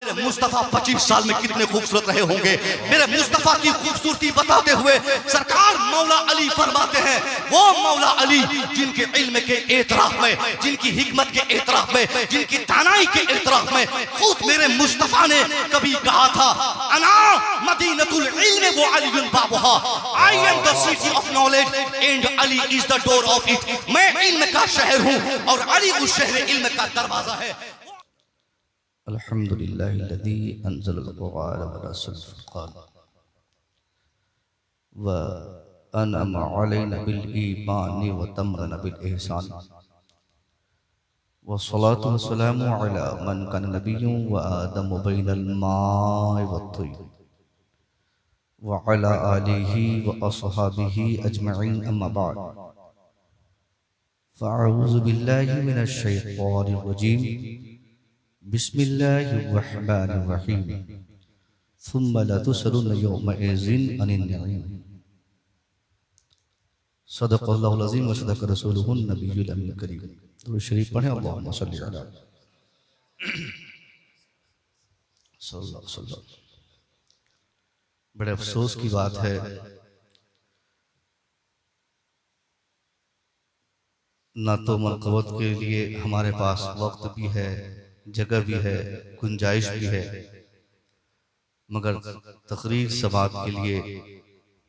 मेरे मुस्तफा 25 साल में कितने खूबसूरत रहे होंगे। मेरे मुस्तफा की खूबसूरती बताते हुए सरकार मौला अली फरमाते हैं, वो मौला अली जिनके इल्म के एतराफ में, जिनकी हिकमत के एतराफ में, जिनकी दानाई के एतराफ में खुद मेरे मुस्तफा ने कभी कहा था, अना मदीनतुल इल्म व अलीयुन बाबुहा, I am the city of knowledge and Ali is the door of it. मैं इल्म का शहर हूं और अली उस शहर इल्म का दरवाजा है। अल्हम्दुलिल्लाहिल्लज़ी अंज़लल क़ुरआन व नज़्ज़लल फ़ुरक़ान व अनअमा अलैना बिल ईमानि व तमन्ना बिल इहसान व सलातु व सलामु अला मन कान नबिय्युन व आदम बैनल माइ व तीन व अला आलिहि व अस्हाबिहि अजमईन अम्मा बाद फ़अऊज़ु बिल्लाहि मिनश शैतानिर रजीम बिस्मिल्लाहिर्रहमानिर्रहीम सुम्मा लतुसअलुन्ना यौमइज़िन अनिन नईम। सदक़ल्लाहुल अज़ीम व सदक़ रसूलुहुन नबियुल अमीन करीम। दुरूद शरीफ पढ़ें। अल्लाहुम्मा सल्लि अला सल्लल्लाहु अलैहि वसल्लम। बड़े अफसोस की बात है, ना तो मरकबत के लिए हमारे पास वक्त भी है, जगह भी है, गुंजाइश भी है, मगर तकरीर समात के लिए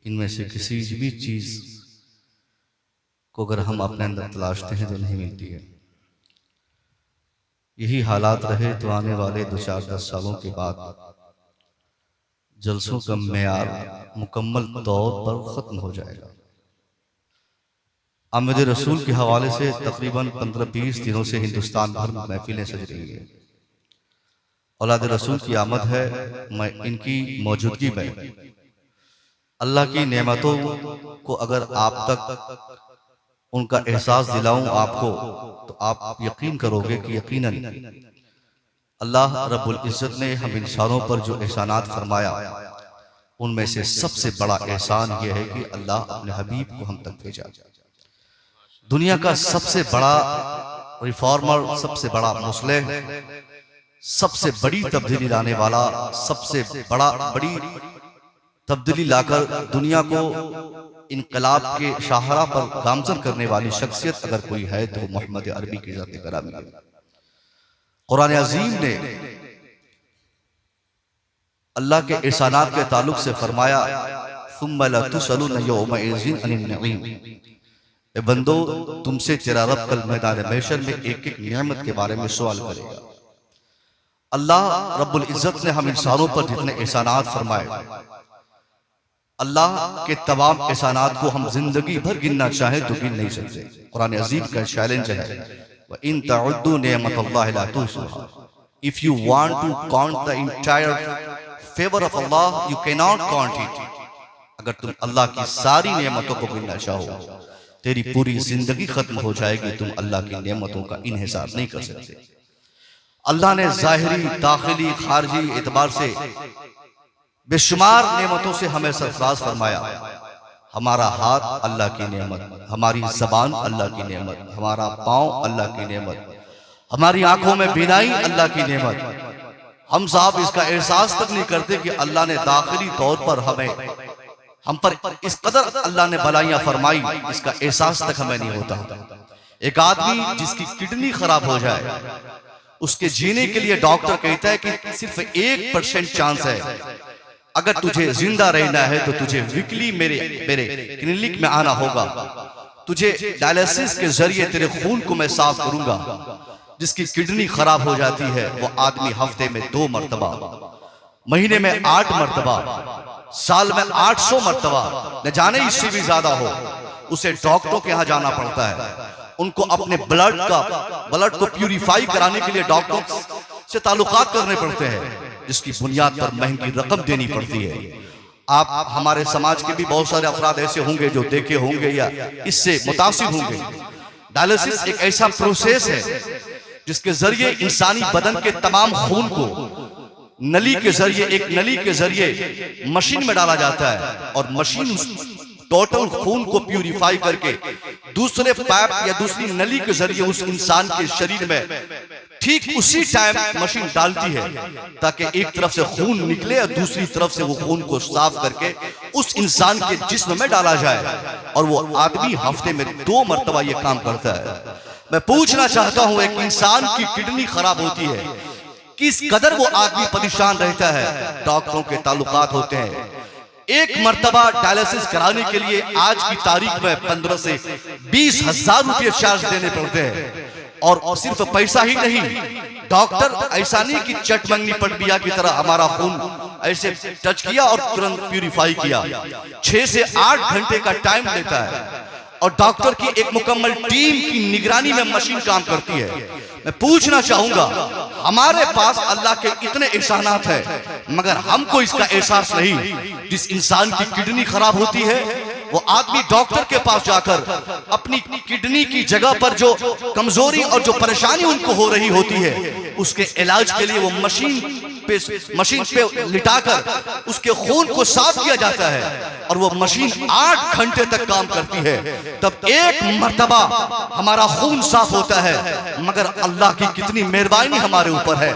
इनमें से किसी भी चीज़ को अगर हम अपने अंदर तलाशते हैं तो नहीं मिलती है। यही हालात रहे तो आने वाले 2-4-10 सालों के बाद जलसों का मेयार मुकम्मल तौर पर ख़त्म हो जाएगा। आमद रसूल के हवाले से तकरीबन 15-20 दिनों से हिंदुस्तान भर में महफिलें सज रही है। औलाद रसूल की आमद है। मैं इनकी मौजूदगी में अल्लाह की नेमतों को अगर आप तक उनका एहसास दिलाऊं आपको, तो आप यकीन करोगे कि यकीनन अल्लाह रब्बुल इज़्ज़त ने हम इंसानों पर जो एहसानात फरमाया, उनमें से सबसे बड़ा एहसान यह है कि अल्लाह अपने हबीब को हम तक भेजा। दुनिया का सबसे बड़ा रिफॉर्मर, सबसे बड़ा मुस्लिह, सबसे बड़ी तब्दीली लाने वाला, सबसे बड़ी तब्दीली लाकर दुनिया को इनकलाब के शाहरा पर गामजन करने वाली शख्सियत अगर कोई है तो मोहम्मद अरबी की ज़ात करामी है। कुरान अज़ीम ने अल्लाह के एहसानात के ताल्लुक से फरमाया, सुम्मा लतुसअलुन्ना यौमइज़िन अनिन नईम। ए बंदो, तुमसे तेरा रब कल मैदान महशर में एक एक नेमत के बारे में सवाल करेगा। अल्लाह रब्बुल इज़्ज़त ने हम इंसानों पर जितने एहसानात फरमाए, अल्लाह के तमाम एहसानात को हम जिंदगी भर गिनना चाहे तो गिन नहीं सकते। कुरान अज़ीम का चैलेंज है, व इन तअद्दू निअमतल्लाहि ला तुहसूहा। If you want to count the entire favour of Allah, you can not count it. अगर तुम अल्लाह की सारी नेमतों को गिनना चाहो, तेरी पूरी जिंदगी खत्म हो जाएगी, तुम अल्लाह की नेमतों का इन्हिसार नहीं कर सकते। अल्लाह ने ज़ाहिरी, दाखिली, खारजी एतबार से बेशुमार नेमतों से हमें सरफराज फरमाया। हमारा हाथ अल्लाह की नेमत, हमारी ज़बान अल्लाह की नेमत, हमारा पाँव अल्लाह की नेमत, हमारी आंखों में बीनाई अल्लाह की नेमत। हम साहब इसका एहसास तक नहीं करते कि अल्लाह ने दाखिली तौर पर हम पर इस कदर अल्लाह ने भलाइयां फरमाई, इसका एहसास तक हमें नहीं होता। एक आदमी जिसकी किडनी खराब हो जाए, उसके जीने के लिए डॉक्टर कहता है कि सिर्फ 1% चांस है। अगर तुझे जिंदा रहना है तो तुझे वीकली मेरे क्लिनिक में आना होगा। तुझे डायलिसिस के जरिए तेरे खून को मैं साफ करूंगा। जिसकी किडनी खराब हो जाती है वो आदमी हफ्ते में 2 मरतबा, महीने में 8 मरतबा, साल में 800 मरतबा, न जाने इससे भी ज्यादा हो, उसे डॉक्टरों के यहाँ जाना पड़ता है। उनको अपने ब्लड को प्यूरिफाई कराने के लिए डॉक्टरों से ताल्लुकात करने पड़ते हैं, जिसकी बुनियाद पर महंगी रकम देनी पड़ती है। आप हमारे समाज के भी बहुत सारे अफराद ऐसे होंगे जो देखे होंगे या इससे मुतासिर होंगे। डायलिसिस एक ऐसा प्रोसेस है जिसके जरिए इंसानी बदन के तमाम खून को एक नली के जरिए मशीन में डाला जाता है, और मशीन टोटल खून को प्यूरिफाई करके दूसरे पाइप या दूसरी नली के जरिए उस इंसान के शरीर में ठीक उसी टाइम मशीन डालती है ताकि एक तरफ से खून निकले और दूसरी तरफ से वो खून को साफ करके उस इंसान के जिस्म में डाला जाए, और वो आदमी हफ्ते में 2 मरतबा ये काम करता है। मैं पूछना चाहता हूं, एक इंसान की किडनी खराब होती है, किस कदर वो आदमी परेशान रहता है, डॉक्टरों के ताल्लुकात होते हैं। एक मर्तबा डायलिसिस कराने के लिए आज की तारीख में 15 से 20 हजार रुपये चार्ज देने पड़ते हैं। और सिर्फ पैसा ही नहीं, डॉक्टर ऐसा नहीं कि चटमंगनी पटबिया की तरह हमारा खून ऐसे टच किया और तुरंत प्यूरिफाई किया। 6 से 8 घंटे का टाइम लेता है और डॉक्टर की एक मुकम्मल टीम की निगरानी में मशीन काम करती है। मैं पूछना चाहूंगा, हमारे पास अल्लाह के इतने एहसानात हैं, मगर हमको इसका एहसास नहीं। जिस इंसान की किडनी खराब होती है, वो आदमी डॉक्टर के पास जाकर अपनी किडनी की जगह पर जो कमजोरी और जो परेशानी उनको हो रही होती है, उसके इलाज के लिए वो मशीन पे लिटाकर उसके खून को साफ किया जाता है, और वो मशीन 8 घंटे तक काम करती है। तब एक मर्तबा हमारा खून साफ होता है। मगर अल्लाह की कितनी मेहरबानी हमारे ऊपर है।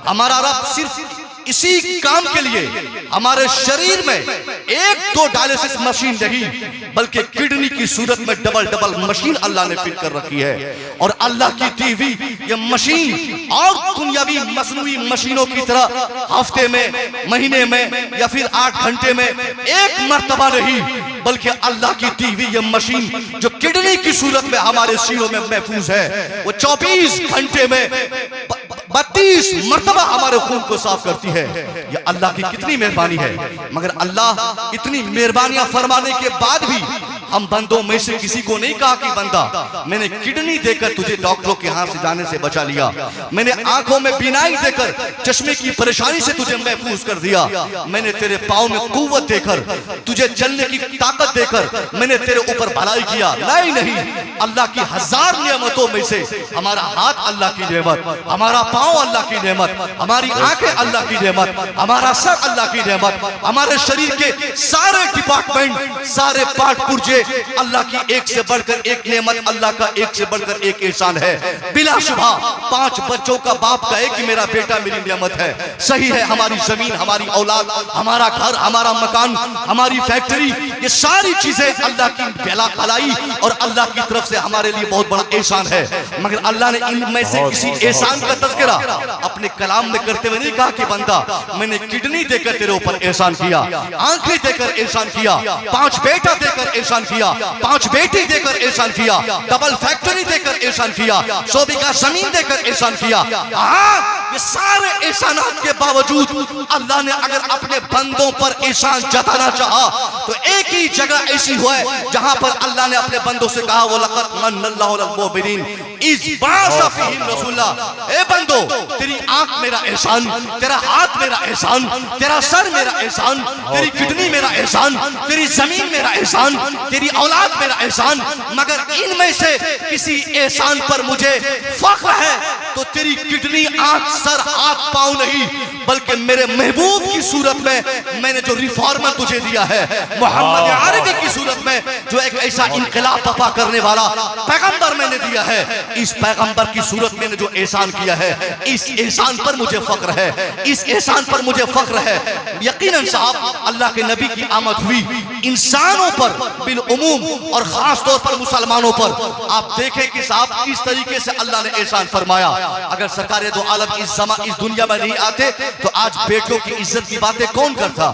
हमारा रब सिर्फ इसी काम के लिए हमारे शरीर में 1-2 डायलिसिस मशीन नहीं, बल्कि किडनी की सूरत में डबल मशीन अल्लाह ने फिट कर रखी है। और अल्लाह की दी हुई ये मशीन और दुनियावी मसनूई मशीनों की तरह हफ्ते में, महीने में या फिर 8 घंटे में एक मर्तबा नहीं, बल्कि अल्लाह की दी हुई ये मशीन जो किडनी की सूरत में हमारे सीनों में महफूज है, वो 24 घंटे में 32 मर्तबा हमारे खून को साफ करती है। ये अल्लाह की कितनी मेहरबानी है। मगर अल्लाह इतनी मेहरबानियां फरमाने के बाद भी हम बंदों में से किसी को नहीं कहा कि बंदा, मैंने किडनी देकर तुझे डॉक्टरों के हाथ से जाने से बचा लिया, मैंने आंखों में बीनाई देकर चश्मे की परेशानी से तुझे महफूज कर दिया, मैंने तेरे पाँव में कुव्वत देकर तुझे चलने की ताकत देकर मैंने तेरे ऊपर भलाई किया। नहीं, अल्लाह की 1000 नियमतों में से हमारा हाथ अल्लाह की नेमत, हमारा पाँव अल्लाह की नेमत, हमारी आंखें अल्लाह की नेमत, हमारा सर अल्लाह की नेमत, हमारे शरीर के सारे डिपार्टमेंट, सारे पार्ट पुर्जे अल्लाह की एक से बढ़कर एक नेमत, अल्लाह का एक से बढ़कर एक एहसान है। बिलाशुबा 5 बच्चों का बाप कहे कि मेरा बेटा मेरी नेमत है। सही है, हमारी जमीन, हमारी औलाद, हमारा घर, हमारा मकान, हमारी फैक्ट्री, ये सारी चीजें अल्लाह की भलाई और अल्लाह की तरफ से हमारे लिए बहुत बड़ा एहसान है। मगर अल्लाह ने इनमें से किसी एहसान का तज़किरा अपने कलाम में करते हुए नहीं कहा कि बंदा, मैंने किडनी देकर तेरे ऊपर एहसान किया, आंखें देकर एहसान किया, 5 बेटा देकर एहसान किया, 5 बेटी देकर एहसान किया, डबल फैक्ट्री देकर एहसान किया, 100 बीघा जमीन देकर एहसान किया। ये सारे एहसानात के बावजूद अल्लाह ने अगर अपने बंदों पर एहसान जताना चाहा तो एक ही जगह ऐसी हुआ है जहां पर अल्लाह ने अपने बंदों से कहा, वलक़द मन्नल्लाहु अलल मुमिनीन इज़ बअसा फ़ीहिम रसूला। ए बंदो, तेरी आंख मेरा एहसान, तेरा हाथ मेरा एहसान, तेरा सर मेरा एहसान, तेरी किडनी मेरा एहसान, तेरी जमीन मेरा एहसान, तेरी औलाद मेरा एहसान। मगर इनमें से किसी एहसान पर मुझे फख्र है तो तेरी किडनी, आंख, सर, हाथ, पांव नहीं, बल्कि मेरे महबूब की सूरत में मैंने जो रिफॉर्मर तुझे दिया है, मोहम्मद अरबी की सूरत में जो एक ऐसा इनकलाब बर्पा करने वाला पैगंबर मैंने दिया है, इस पैगंबर की सूरत में जो एहसान किया है, इस एहसान पर मुझे फख्र है, इस एहसान पर मुझे फख्र है। यकीनन साहब, अल्लाह के नबी की आमद हुई इंसानों पर बिल उमूम और खास तौर पर मुसलमानों पर। आप देखें कि साहब किस तरीके से अल्लाह ने एहसान फरमाया। अगर सरकार दो आलम इस दुनिया में नहीं आते तो आज बेटियों की इज्जत की बातें कौन करता,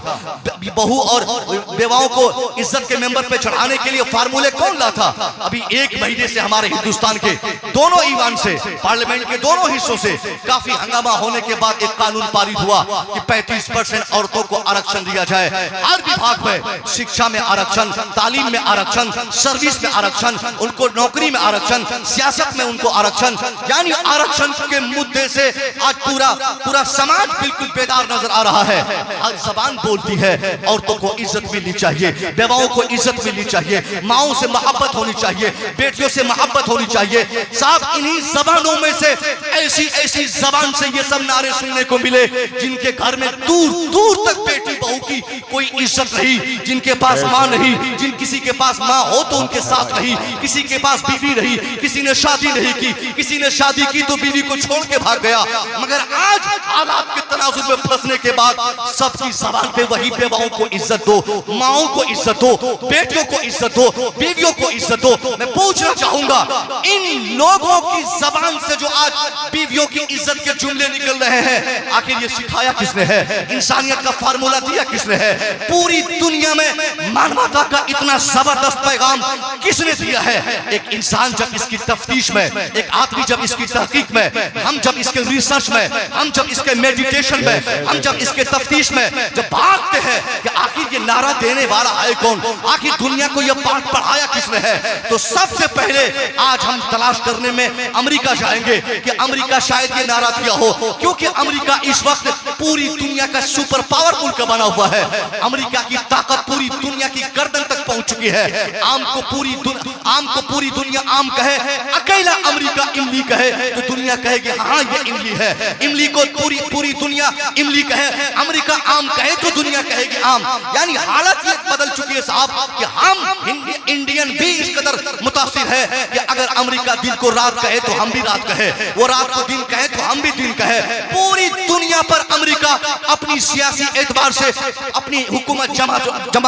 बहू और बेवाओं को इज्जत के मेंबर पे चढ़ाने के लिए फार्मूले कौन लाता। अभी 1 महीने से हमारे हिंदुस्तान के दोनों ईवान से, पार्लियामेंट के दोनों हिस्सों से काफी हंगामा होने के बाद एक कानून पारित हुआ कि 35% औरतों को आरक्षण दिया जाए। हर विभाग में, शिक्षा में आरक्षण, तालीम में आरक्षण, सर्विस में आरक्षण, उनको नौकरी में आरक्षण, सियासत में उनको आरक्षण। यानी आरक्षण के मुद्दे से आज पूरा समाज बिल्कुल बेदार नजर आ रहा है। हर जबान बोलती है औरतों को इज्जत मिलनी चाहिए, बेवाओं को इज्जत मिलनी चाहिए, माओं से मोहब्बत होनी चाहिए, बेटियों से मोहब्बत होनी चाहिए। साहब इन्हीं जबानों में से ऐसी ऐसी जबान से ये सब नारे सुनने को मिले जिनके घर में दूर दूर तक बेटी बहू की कोई इज्जत नहीं, जिनके पास माँ नहीं, जिन किसी के पास माँ हो तो उनके साथ नहीं, किसी के पास बीवी नहीं, किसी ने शादी नहीं की, किसी ने शादी की तो बीवी को छोड़ के भाग गया। मगर आज हालात के तनाजुर में फंसने के बाद सबकी जबान पे वही बेवाओं को इज्जत दो, माओं को इज्जत दो, बेटियों को इज्जत दो, बीवियों को इज्जत दो। मैं पूछना चाहूंगा इन लोगों की जबान से जो आज बीवियों की इज्जत के जुमले निकल रहे हैं, आखिर ये सिखाया किसने है? इंसानियत का फार्मूला दिया किसने है? पूरी दुनिया में मानवता का इतना जबरदस्त पैगाम किसने दिया है? एक इंसान जब इसकी तफ्तीश में, एक आदमी जब इसकी तहकीक में, हम जब इसके रिसर्च में, हम जब इसके मेडिटेशन में, हम जब इसके तफ्तीश में जब भागते हैं कि आखिर ये नारा देने वाला है कौन, आखिर दुनिया को ये पाठ पढ़ाया किसने है, तो सबसे पहले आज हम तलाश करने में अमेरिका जाएंगे कि अमेरिका शायद ये नारा दिया हो, क्योंकि अमेरिका इस वक्त पूरी दुनिया का सुपर पावर मुल्क बना हुआ है। अमेरिका की ताकत पूरी दुनिया की गर्दन तक पहुंच चुकी है। आम को पूरी दुनिया आम कहे, अकेला अमेरिका इमली कहे तो दुनिया कहेगी हाँ ये इमली है। इमली को पूरी दुनिया इमली कहे, अमेरिका आम कहे तो दुनिया कहेगी आम। यानी हालत ये बदल चुकी है साहब कि हम इंडियन भी इस कदर मुतासिर है कि अगर अमेरिका दिन को रात कहे तो हम भी रात कहे, वो रात को दिन कहे तो हम भी दिन कहे। पूरी दुनिया पर अमेरिका अपनी सियासी एतबार से अपनी हुकूमत जमा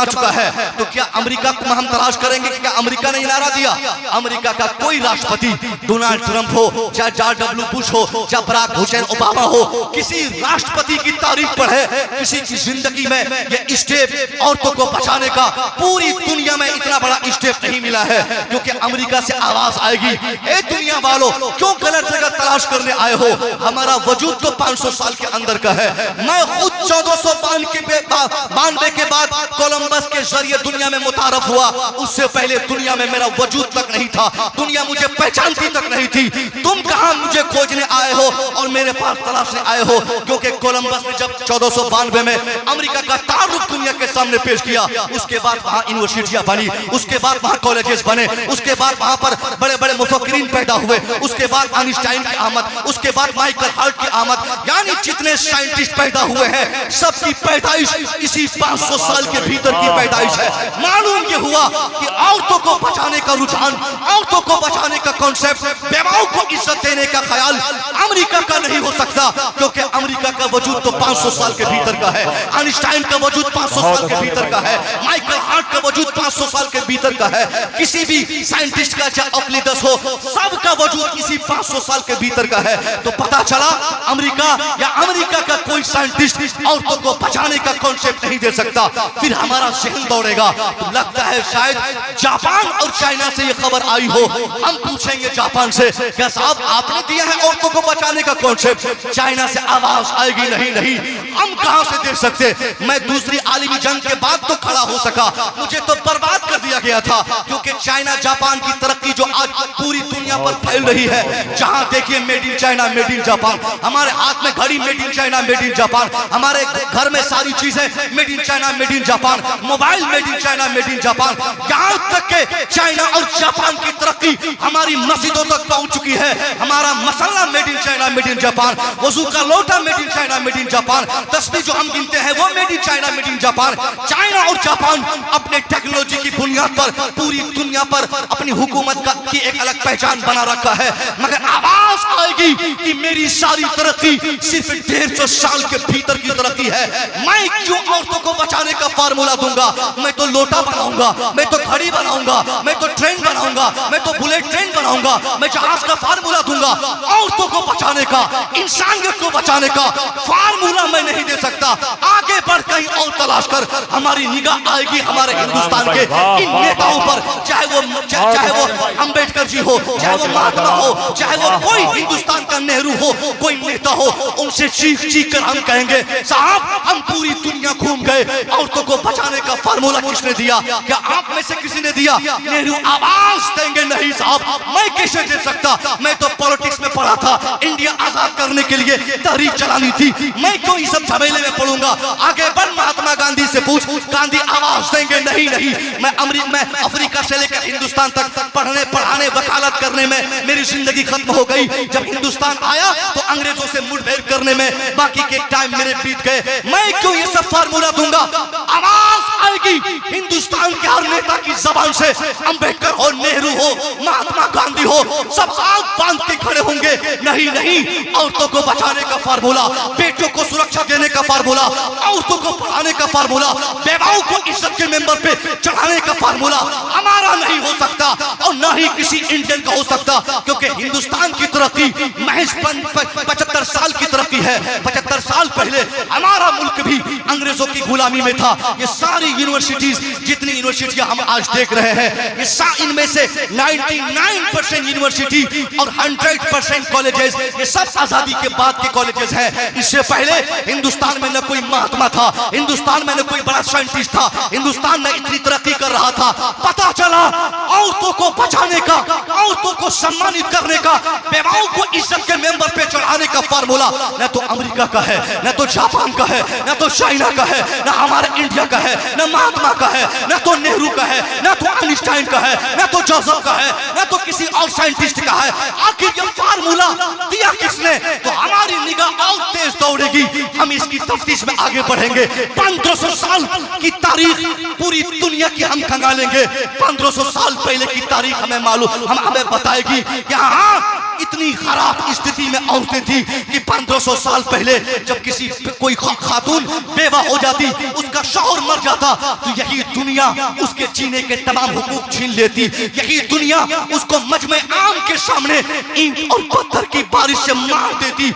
चुका है। तो क्या अमेरिका को हम तलाश करेंगे कि क्या अमेरिका ने नारा दिया? अमेरिका का कोई राष्ट्रपति, डोनाल्ड ट्रंप हो, चाहे जॉर्ज डब्ल्यू बुश हो, चाहे बराक हुसैन ओबामा हो, किसी राष्ट्रपति की तारीफ पढ़े, किसी की जिंदगी में ये स्टेप औरतों को बचाने का पूरी दुनिया में इतना बड़ा स्टेप नहीं मिला है। क्योंकि अमेरिका से आवाज आएगी, ए दुनिया वालों क्यों गलत जगह तलाश करने आए हो? हमारा वजूद तो 500 साल के अंदर का है। मैं खुद 1492 के बाद कोलंबस के जरिए दुनिया में मुतारफ हुआ, उससे पहले दुनिया में मेरा वजूद तक नहीं था, दुनिया मुझे पहचानती तक नहीं थी। तुम कहां मुझे खोजने आए हो और मेरे पास तलाशने आए हो? क्योंकि कोलंबस ने जब 1492 में अमेरिका का तारुफ दुनिया के सामने पेश किया, उसके बाद वहां यूनिवर्सिटियां बनी, उसके बाद वहां कॉलेजेस बने, उसके बाद वहां पर बड़े बड़े मुफक्किरीन पैदा हुए, उसके बाद आइंस्टाइन की आमद, उसके बाद माइकल हार्ट की आमद। यानी जितने साइंटिस्ट पैदा हुए हैं सबकी पैदाइश इसी 500 साल के भीतर की पैदाइश है। मालूम ये हुआ कि औरतों को बचाने का रुझान, औरतों को बचाने का कॉन्सेप्ट, बेवाओं को इज्जत देने का ख्याल अमेरिका का नहीं हो सकता, क्योंकि अमेरिका का वजूद तो 500 साल के भीतर का है, आइंस्टाइन का वजूद 500 साल के भीतर का है, माइकल हार्ट का वजूद 500 साल के भीतर का है, किसी भी साइंटिस्ट का चाहे ऑक्लिडस हो, सबका वजूद इसी 500 साल के भीतर का है। तो पता चला अमेरिका या अमेरिका का कोई साइंटिस्ट औरतों को बचाने का कॉन्सेप्ट नहीं दे सकता। फिर हमारा जहन दौड़ेगा, तो लगता है शायद जापान और चाइना से ये खबर आई हो। हम पूछेंगे जापान से, क्या साहब आपने दिया है औरतों को बचाने का कॉन्सेप्ट? चाइना से आवाज आएगी नहीं, हम कहां से दे सकते? मैं दूसरी आलमी जंग के बाद तो खड़ा हो सका, मुझे तो बर्बाद कर दिया गया था, क्योंकि चाइना जापान की तरक्की जो आज पूरी दुनिया पर फैल रही है, जहां देखिए made in China, made in Japan, हमारे हाथ में घड़ी made in China, made in Japan, हमारे घर में सारी चीजें made in China, made in Japan, mobile made in China, made in Japan. यहां तक के चाइना और जापान की तरक्की हमारी मस्जिदों तक पहुंच चुकी है। हमारा मसाला made in China, made in Japan, वजू का लोटा made in China, made in Japan, तस्बीह जो हम गिनते हैं वो made in China, made in Japan. China और जापान अपने टेक्नोलॉजी की बुनियाद पर पूरी दुनिया पर अपनी हुकूमत की एक अलग पहचान बना रखा है। मगर आवाज आएगी कि मेरी सारी तरक्की सिर्फ 150 साल के भीतर की तरक्की है। मैं क्यों औरतों को बचाने का फार्मूला दूंगा? मैं तो लोटा बनाऊंगा, मैं तो घड़ी बनाऊंगा, मैं तो ट्रेन बनाऊंगा, मैं तो बुलेट ट्रेन बनाऊंगा, मैं जहाज का फार्मूला दूंगा। औरतों को बचाने का, इंसानियत को बचाने का फार्मूला मैं नहीं दे सकता। आगे बढ़ कहीं और तलाश कर, हमारी निगाह आएगी हमारे हिंदुस्तान के इन नेताओं पर, चाहे वो अंबेडकर जी हो, चाहे वो महात्मा हो, चाहे वो कोई हिंदुस्तान का नेहरू हो, कोई नेता हो, उनसे चीख कर हम कहेंगे साहब हम पूरी दुनिया घूम गए, औरतों को बचाने का फार्मूला किसने दिया? क्या आप में से किसी ने दिया? नेहरू आवाज देंगे नहीं साहब, मैं कैसे दे सकता? मैं तो पॉलिटिक्स में पढ़ा था, इंडिया आजाद करने के लिए तहरीक चलानी थी, मैं क्यों इस सब झमेले में पढ़ूंगा? आगे आगे बढ़, महात्मा गांधी से पूछ। गांधी आवाज देंगे नहीं नहीं, मैं अफ्रीका से लेकर हिंदुस्तान तक पढ़ने पढ़ाने वकालत करने में मेरी जिंदगी खत्म हो गई। जब हिंदुस्तान आया तो अंग्रेजों से मुठभेड़ करने में बाकी के टाइम मेरे बीत गए। मैं क्यों ये सब फार्मूला दूंगा? आवाज आएगी हिंदुस्तान के हर नेता की जबान से। अंबेडकर हो, नेहरू हो, महात्मा गांधी हो, सब आंख बांध के खड़े होंगे। नहीं नहीं, औरतों को बचाने का फार्मूला, बेटियों को सुरक्षा देने का फार्मूला, औरतों को पढ़ाने का फार्मूला, बेवाओं को इज्जत के मेंबर पे चढ़ाने का फार्मूला हमारा नहीं हो सकता और ना ही किसी इंडियन का हो सकता, क्योंकि हिंदुस्तान की तरक्की महज 75 साल की तरक्की है। 75 साल पहले हमारा मुल्क भी अंग्रेजों की गुलामी में था। ये सारी यूनिवर्सिटीज, जितनी यूनिवर्सिटियां हम आज देख रहे हैं, ये इनमें से 99% यूनिवर्सिटी और 100% कॉलेजेस, ये सब आजादी के बाद के कॉलेजेस हैं। इससे पहले हिंदुस्तान में न कोई महात्मा था, हिंदुस्तान में न कोई बड़ा साइंटिस्ट था, हिंदुस्तान में इतनी तरक्की कर रहा था। पता चला औरतों को बचाने का, औरतों को सम्मानित करने का, बेवाओं को इज्जत के मेंबर पे चढ़ाने का फार्मूला न तो अमेरिका का है, न तो जापान का है, न तो चाइना का है, न हमारे इंडिया का है, न महात्मा का है, न तो नेहरू का है, न तो आइंस्टाइन का है, न तो जोसेफ का है, न तो किसी और साइंटिस्ट का है। आखिर ये फार्मूला दिया किसने? तो हमारी निगाह और तेज दौड़ेगी, हम इसकी तफ्तीश में आगे बढ़ेंगे। 1500 साल की तारीख पूरी दुनिया की हम खंगालेंगे। 1500 साल पहले की तारीख हमें मालूम, हमें बताएगी कि हाँ इतनी खराब स्थिति में औरतें थी कि 1500 साल पहले जब किसी कोई खातून बेवा हो जाती, उसका शौहर मर जाता, तो यही दुनिया उसके जीने के तमाम हुकूक छीन लेती। यही दुनिया उसको मजमे आम के सामने ईंट और पत्थर की बारिश से मार देती।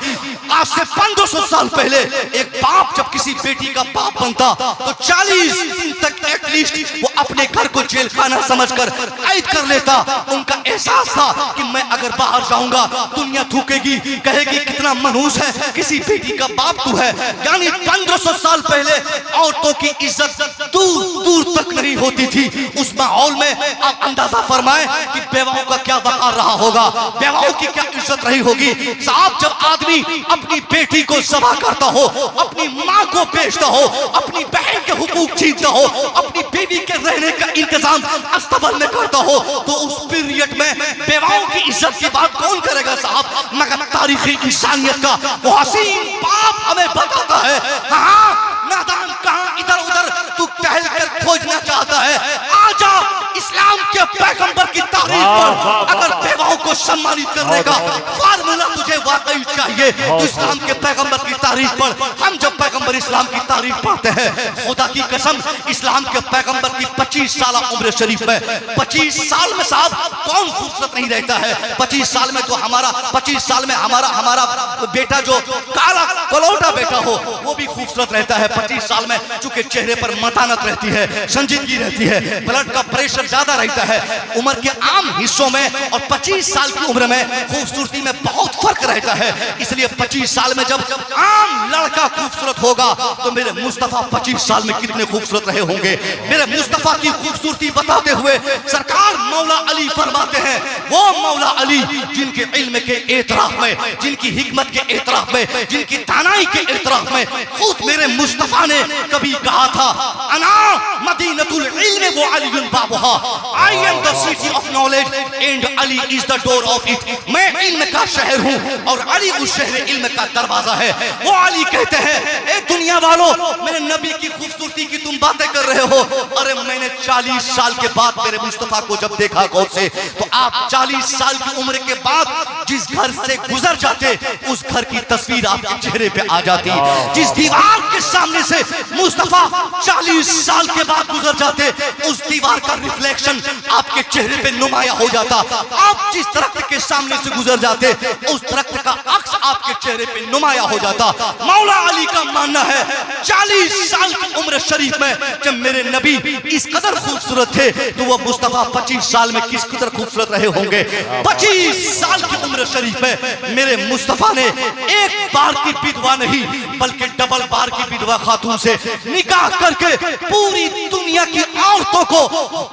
आज से 1500 साल पहले एक बाप जब किसी बेटी का बाप बनता तो 40 दिन तक एटलीस्ट वो अपने घर को जेल खाना समझकर कैद कर लेता। उनका एहसास था कि मैं अगर बाहर जाऊंगा दुनिया थूकेगी, कहेगी कितना मनहूस है, किसी बेटी का बाप तू है। यानी 1500 साल पहले औरतों की इज्जत दूर दूर तक नहीं होती थी। उस माहौल में आप अंदाजा फरमाएं कि बेवाओं का क्या वक़ार रहा होगा, बेवाओं की क्या इज्जत रही होगी। साहब, जब आदमी अपनी बेटी को ज़बह करता हो, अपनी माँ को बेचता हो, अपनी बहन के हुकूक छीनता हो, अपनी बीवी के रहने का इंतजाम अस्तबल में करता हो, तो उस पीरियड में बेवाओं की इज्जत की बात कौन करेगा साहब? मगर तारीखी इंसानियत का वो हसीन बाप हमें बताता है। हाँ, नादान कहाँ इधर उधर तू टहल कर खोजना चाहता है, आजा इस्लाम के पैगंबर की तारीफ पर। अगर बेवाओं को सम्मानित करने का फार्मूला तुझे वाकई चाहिए तो इस्लाम के पैगंबर की तारीफ पर। हम जब पैगंबर इस्लाम की तारीफ पढ़ते हैं, खुदा की कसम, इस्लाम के पैगंबर की 25 साल उम्र शरीफ में, 25 साल में साहब कौन खूबसूरत नहीं रहता है? 25 साल में तो हमारा 25 साल में हमारा बेटा जो काला कलौटा बेटा हो वो भी खूबसूरत रहता है। 25 साल में चूंकि चेहरे पर मतानत रहती है, संजीदगी रहती है, ब्लड का प्रेशर ज्यादा रहता है उम्र के आम हिस्सों में, और 25 साल की उम्र में खूबसूरती में बहुत फर्क रहता है। इसलिए 25 साल में जब आम लड़का खूबसूरत होगा तो मेरे मुस्तफा 25 साल में कितने खूबसूरत रहे होंगे। मेरे मुस्तफा की खूबसूरती बताते हुए सरकार मौला अली फरमाते हैं, वो मौला अली जिनके इल्म के एतराफ में, जिनकी हिकमत के एतराफ में, जिनकी दानाई के एतराफ में खुद मेरे मुस्तफा ने कभी कहा था, अना मदीनतुल इल्म व अली बाबुहा, I am the city of knowledge and Ali is the door of it. मैं इल्म का शहर हूँ और अली उस शहर इल्म का दरवाजा है। वो अली कहते हैं, ए दुनिया वालों, मेरे नबी की खूबसूरती की तुम बातें कर रहे हो। अरे मैंने 40 साल के बाद मेरे मुस्तफा को जब देखा गौर से, तो आप 40 साल की उम्र के बाद जिस घर से गुजर जाते उस घर की तस्वीर आपके चेहरे पे आ जाती। जिस दीवार के सामने से मुस्तफा 40 साल के बाद गुजर जाते उस दीवार का रिफ्लेक्शन आपके चेहरे पे नुमाया हो जाता। आप जिस दरख्त के सामने से गुजर जाते उस दरख्त का अक्स आपके चेहरे पे नुमाया हो जाता। मौला अली का मानना है 40 साल की उम्र शरीफ में जब मेरे नबी इस कदर खूबसूरत थे तो वह मुस्तफा 25 साल में किस कदर खूबसूरत रहे होंगे। 25 साल की उम्र शरीफ में मेरे मुस्तफा ने एक बार की विधवा नहीं बल्कि डबल बार की विधवा खातून से निकाह करके पूरी दुनिया की औरतों को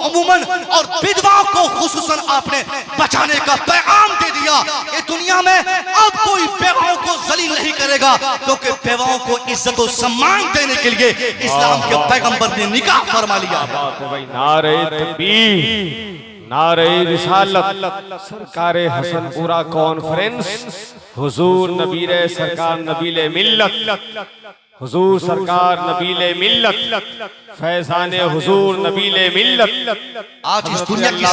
अमूमन और विधवाओं को खुसूसन आपने बचाने का पैगाम दे दिया। ये दुनिया में अब कोई बेवाओं को जलील नहीं करेगा, क्योंकि बेवाओं को इज्जत और सम्मान देने के लिए इस्लाम के पैगंबर ने निकाह फरमा लिया। नारे तकबीर, नारे रिसालत, सरकारे हसनपुरा कॉन्फ्रेंस, हुजूर नबीरे सरकार नबीले मिल्लत, हुजूर सरकार नबीले मिल्लत, फैजाने हुजूर नबीले मिल्लत। आज इस दुनिया की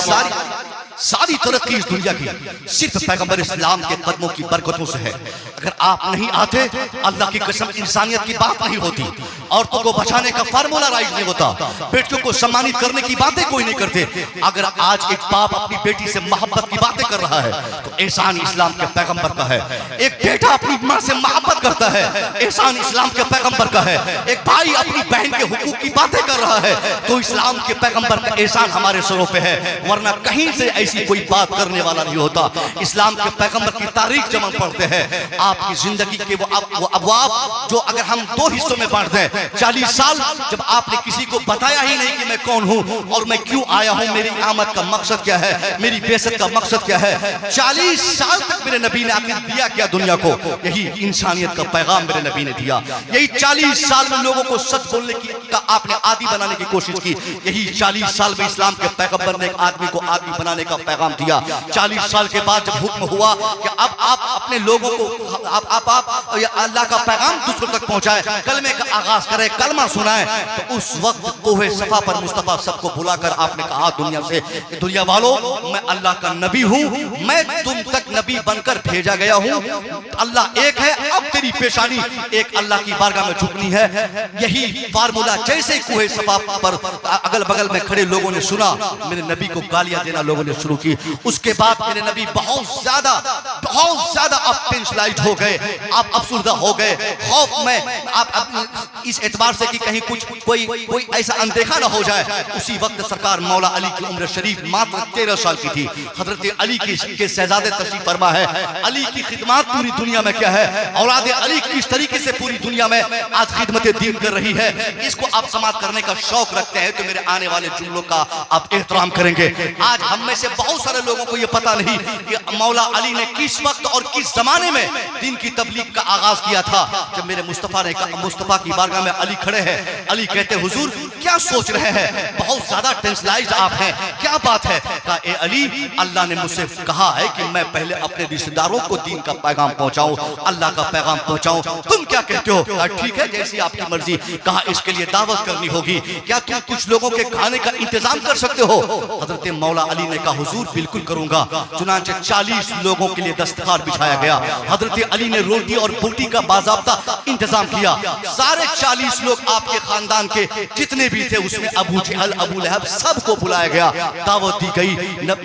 सारी तरक्की इस दुनिया की सिर्फ पैगंबर इस्लाम के कदमों की बरकतों से है। अगर आप नहीं आते, अल्लाह की कसम इंसानियत की बात नहीं होती, औरतों को बचाने का फार्मूला राइज नहीं होता, बेटियों को सम्मानित करने की बातें कोई नहीं करते। अगर आज एक बाप अपनी बेटी से मोहब्बत की बातें कर रहा है तो एहसान इस्लाम के पैगंबर का है। एक बेटा अपनी माँ से मोहब्बत करता है, एहसान इस्लाम के पैगंबर का है। एक भाई अपनी बहन के हुकूक की बातें कर रहा है तो इस्लाम के पैगंबर का एहसान हमारे सरों पे है, वरना कहीं से ऐसी कोई बात करने वाला नहीं होता। इस्लाम के पैगंबर की तारीख जब हम पढ़ते हैं, आपकी जिंदगी के वो अबवाब जो अगर हम दो हिस्सों में बांट दें, 40 साल जब आपने किसी को बताया ही नहीं कि मैं कौन हूं और मैं क्यों आया हूं, मेरी आमद का मकसद क्या है, मेरी बेइज्जत का मकसद क्या है। 40 साल तक मेरे नबी ने आखिर दिया क्या दुनिया को? यही इंसानियत का पैगाम मेरे नबी ने दिया। यही 40 साल में लोगों को सच बोलने की का आपने आदी बनाने की कोशिश की। यही 40 साल में इस्लाम के पैगंबर ने एक आदमी को आदमी बनाने का पैगाम दिया। 40 साल के बाद जब हुक्म हुआ कि अब आप अपने लोगों को आप अल्लाह का पैगाम दूसरों तक पहुंचाए, कलमे का आगाज करें, कलमा सुनाए, तो उस वक्त कोहे सफा पर मुस्तफा सबको बुलाकर आपने कहा दुनिया से, दुनिया वालों मैं अल्लाह का नबी हूं, मैं तुम तक नबी बनकर भेजा गया हूं। अल्लाह एक है, अब तेरी पेशानी एक अल्लाह की बारगाह में झुकनी है। यही फार्मूला जैसे कोहे सफा पर अगल बगल में खड़े लोगों ने सुना, मेरे नबी को गालियां देना लोगों ने शुरू की। उसके बाद मेरे नबी बहुत ज्यादा आप टेंशनाइज हो गए, आप अफसुर्दा हो गए, खौफ में आप इस एतबार से कि कहीं कुछ कोई ऐसा अनदेखा ना हो जाए। उसी वक्त सरकार मौला अली की उम्र शरीफ मात्र 13 साल की थी। हजरत अली के शहजादे तशरीफ फरमा है। अली की खिदमत पूरी दुनिया में क्या है, औलाद अली किस तरीके से पूरी दुनिया में आज खिदमत दीन कर रही है, इसको आप समाप्त करने का शौक रखते हैं तो मेरे आने वाले जुमलों का आप एहतराम करेंगे। आज हम में से बहुत सारे लोगों को यह पता नहीं कि मौला अली ने किस वक्त और किस जमाने में दीन की तबलीग का आगाज किया था। जब मेरे मुस्तफा की बारगाह में अली खड़े हैं, अली कहते हुजूर क्या सोच रहे हैं, बहुत ज्यादा टेंशनाइज्ड आप हैं, क्या बात है? कहा ए अली, अल्लाह ने मुझसे कहा है कि मैं पहले अपने रिश्तेदारों को दीन का पैगाम पहुंचाऊं, अल्लाह का पैगाम पहुंचाऊं, तुम क्या कहते हो? कहा ठीक है, जैसी आपकी मर्जी। कहा इसके लिए दावत करनी होगी, क्या तुम कुछ लोगों के खाने का इंतजाम कर सकते हो? हजरत मौला अली ने कहा हुजूर बिल्कुल करूंगा। चुनांचे 40 लोगों के लिए दस्तखार बिछाया गया। हजरत अली ने रोटी और बोटी का बाज़ाब्ता इंतजाम किया। सारे 40 लोग आपके खानदान के जितने भी थे, उसमें अबू जहल, अबू लहब सबको बुलाया गया, दावत दी गई।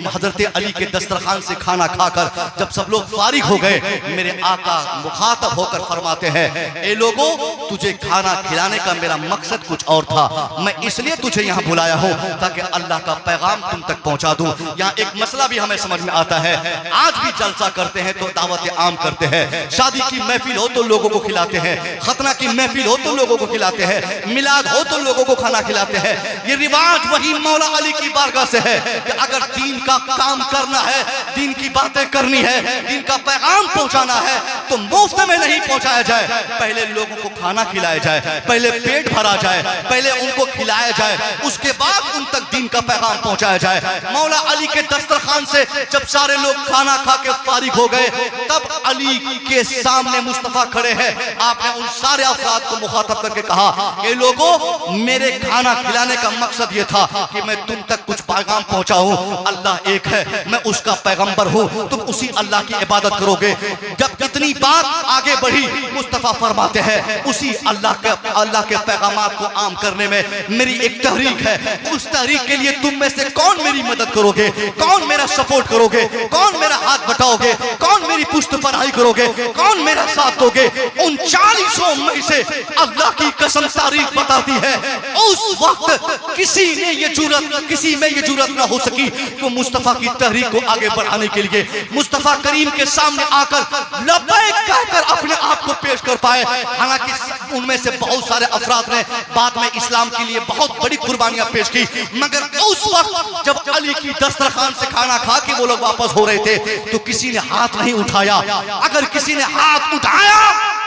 हजरत अली के दस्तरखान से खाना खाकर जब सब लोग फारिग हो गए, मेरे आका मुखातब होकर फरमाते हैं, ए लोगों, तुझे खाना खिलाने का मेरा मकसद कुछ और था, मैं इसलिए तुझे यहाँ बुलाया हूँ ताकि अल्लाह का पैगाम तुम तक पहुँचा दूँ। यहाँ एक मसला भी हमें समझ में आता है, आज भी जलसा करते हैं तो दावत आम करते हैं, शादी की महफिल हो तो लोगों को खिलाते हैं, खतना की महफिल हो तो लोगों को खिलाते हैं, मिलाद हो तो लोगों को खाना खिलाते हैं। ये रिवाज वही मौला अली की बारगाह से है कि अगर दीन का काम करना है, दीन की बातें करनी है, दीन का पैगाम पहुंचाना है तो मुफ्त में नहीं पहुंचाया जाए, पहले लोगों को खाना खिलाया जाए, पहले पेट भरा जाए, पहले उनको खिलाया जाए, उसके बाद उन तक दीन का पैगाम पहुंचाया जाए। मौला अली के दस्तरखान से जब सारे लोग खाना खा के फारिग हो गए, तब अली के सामने मुस्तफा खड़े हैं। आपने उन सारे अफराद को मुखातब करके कहा, ये लोगों, मेरे खाना खिलाने का मकसद ये था कि मैं तुम तक कुछ पैगाम पहुंचाऊं। अल्लाह एक है, मैं उसका पैगंबर हूं, तुम उसी अल्लाह की इबादत करोगे। जब इतनी बात आगे बढ़ी, मुस्तफा फरमाते हैं, उसी अल्लाह के पैगामात को आम करने में मेरी एक तहरीक है, उस तहरीक के लिए तुम में से कौन मेरी मदद करोगे, कौन मेरा सपोर्ट करोगे, कौन मेरा हाथ बटाओगे, कौन मेरी पुष्ट पनाही करोगे, कौन मेरा साथ दोगे? उन 40 में से अल्लाह की कसम तारीख बताती है, उस वक्त किसी में ये जुर्रत ना हो सकी कि मुस्तफा की तहरीक को आगे बढ़ाने के लिए मुस्तफा करीम के सामने आकर लब्बैक कहकर अपने आप को पेश कर पाए। हालांकि उनमें से बहुत सारे अफराद ने बाद में इस्लाम के लिए बहुत बड़ी कुर्बानियां पेश की, मगर उस वक्त जब अली की दस्तरखान से खाना खा के वो लोग वापस हो रहे थे तो किसी ने हाथ नहीं उठाया। अगर किसी ने हाथ उठाया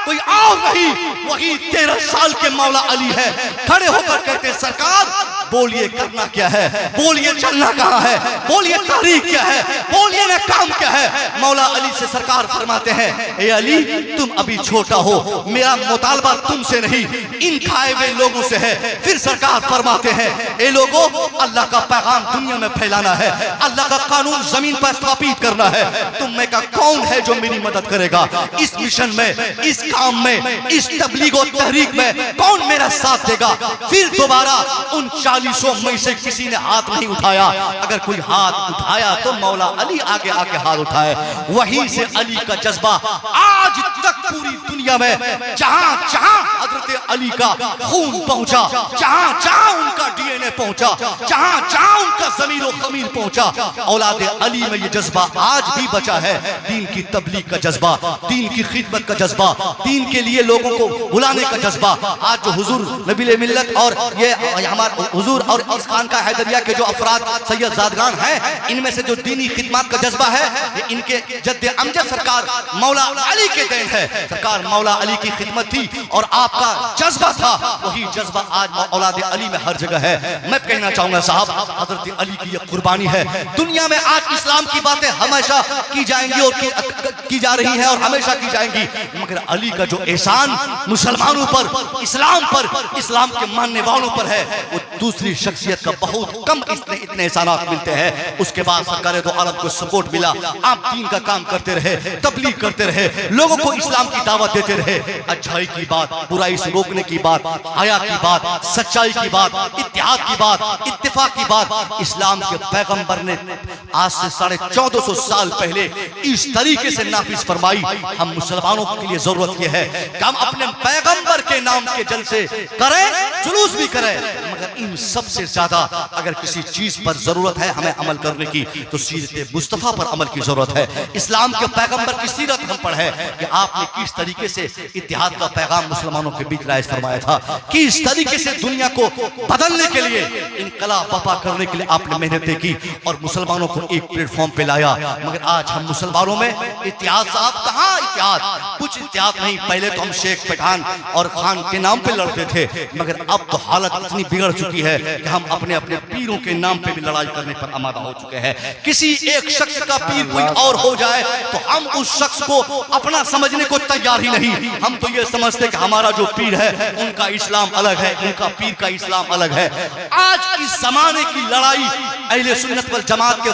कोई और नहीं, वही 13 साल के मौला अली है। खड़े होकर कहते हैं सरकार बोलिए करना क्या है, बोलिए चलना कहाँ है, बोलिए तारीख क्या है, बोलिए ना काम क्या है। मौला अली से सरकार फरमाते हैं ए अली तुम अभी छोटा हो, मेरा मुतालबा तुमसे नहीं इन खाए हुए लोगों से है। फिर सरकार फरमाते हैं ए लोगों अल्लाह का पैगाम दुनिया में फैलाना है, अल्लाह का कानून जमीन पर स्थापित करना है। तुम में का कौन है जो मेरी मदद करेगा इस मिशन में, इस काम में, इस तबलीग और तहरीक में, कौन मेरा साथ देगा। फिर दोबारा उन 40 में से किसी ने हाथ नहीं उठाया। अगर कोई हाथ उठाया तो मौला अली आगे आके हाथ उठाए। वहीं से अली का जज्बा आज तक पूरी दुनिया में जहां जहां हजरत अली का खून पहुंचा, जहां जहां उनका डीएनए पहुंचा, जहां जहां उनका ज़मीर और ख़मीर पहुंचा, औलाद अली में ये जज्बा आज भी बचा है। दीन की तबलीग का जज्बा, दीन की खिदमत का जज्बा, दीन के लिए लोगों को बुलाने का जज्बा। आज जो हुजूर नबील मिल्लत और ये हमारे हुजूर और इस खानका हैदरिया के जो अफराद सैयद ज़ादगान हैं, इनमें से जो दीनी खिदमत का जज्बा है ये इनके जद्दे अमजद सरकार मौला अली के देन है। सरकार मौला अली की खिदमत थी और आपका जज्बा था, वही जज्बा आज औलाद अली में हर जगह है। मैं कहना चाहूंगा साहब हजरत अली की ये कुर्बानी है। दुनिया में आज इस्लाम की बातें हमेशा की जाएंगी और की जा रही है और हमेशा की जाएंगी, मगर अली का जो एहसान मुसलमानों पर, इस्लाम पर, इस्लाम के मानने वालों पर है वो दूसरी शख्सियत का बहुत कम इतने एहसानात मिलते हैं। उसके बाद सरकार दो आलम को सपोर्ट मिला, आप दीन का काम करते रहे, तबलीग करते रहे, लोगों को इस्लाम की दावत देते रहे। अच्छाई की बात, बुराई से रोकने की बात, हया की बात, सच्चाई की बात, इत्तेहाद की बात, इत्तेफाक की बात इस्लाम के पैगंबर ने आज से 1450 साल पहले इस तरीके से नाफिज फरमाई। हम मुसलमानों के लिए जरूरत यह है कि हम अपने पैगंबर के नाम के जलसे करें, जुलूस भी करें, मगर इन सबसे ज्यादा अगर किसी चीज पर जरूरत है हमें अमल करने की तो सीरत मुस्तफा पर अमल की जरूरत है। इस्लाम के पैगंबर की सीरत हम पढ़े कि आपने किस तरीके से इत्तेहाद का पैगाम मुसलमानों के बीच राइज फरमाया था, किस तरीके से दुनिया को बदलने के लिए, इनकलाब बर्पा करने के लिए आपने मेहनतें की और मुसलमानों को एक प्लेटफॉर्म पे लाया। मगर आज हम मुसलमानों में इत्तेहाद साहब कहाँ इत्तेहाद, कुछ इत्तेहाद नहीं। पहले तो हम शेख पठान और खान के नाम पे लड़ते थे, मगर अब तो हालत इतनी बिगड़ चुकी है कि हम अपने अपने पीरों के नाम पे भी लड़ाई करने पर आमादा हो चुके हैं। किसी एक शख्स का पीर कोई और हो जाए तो हम उस शख्स को अपना समझने को तैयार ही नहीं। हम तो ये समझते कि हमारा जो पीर है उनका इस्लाम अलग है, उनका पीर का इस्लाम अलग है। आज इस जमाने की लड़ाई अहले सुन्नत वल जमात के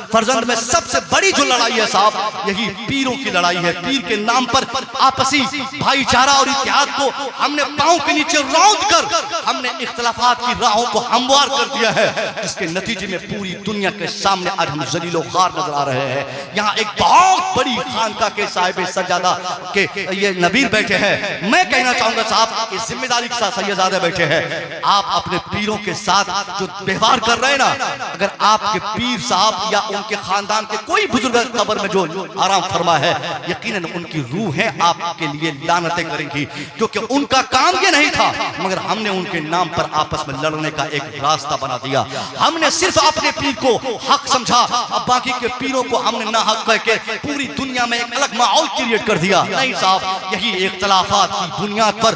फर्जंद में सबसे बड़ी जो लड़ाई है साहब यही पीरों की लड़ाई है। पीर के नाम पर आपसी भाईचारा और इत्तेहाद को हमने पांव के नीचे रौंद कर हमने इख्तिलाफात की राहों को हमवार कर दिया है, जिसके नतीजे में पूरी दुनिया के सामने आज हम जलीलो खार नजर आ रहे हैं। यहाँ एक बहुत बड़ी खानका के साहिब सज्जादा के ये नबीर बैठे हैं। मैं कहना चाहूंगा साहब इस जिम्मेदारी के साथ सैयदादे बैठे हैं, आप अपने पीरों के साथ जो व्यवहार कर रहे हैं ना, अगर आपके पीर साहब या उनके खानदान के कोई बुजुर्ग कब्र में जो आराम फरमा है, यकीनन उनकी रूहें आपके लिए लानतें करेंगी, क्योंकि उनका काम ये नहीं था, मगर हमने उनके नाम पर आपस में लड़ने का एक रास्ता बना दिया। हमने सिर्फ अपने पीर को हक समझा, अब बाकी के पीरों को हमने ना हक कह के पूरी दुनिया में एक अलग माहौल क्रिएट कर दिया। नहीं साहब, यही इख्तिलाफात की बुनियाद पर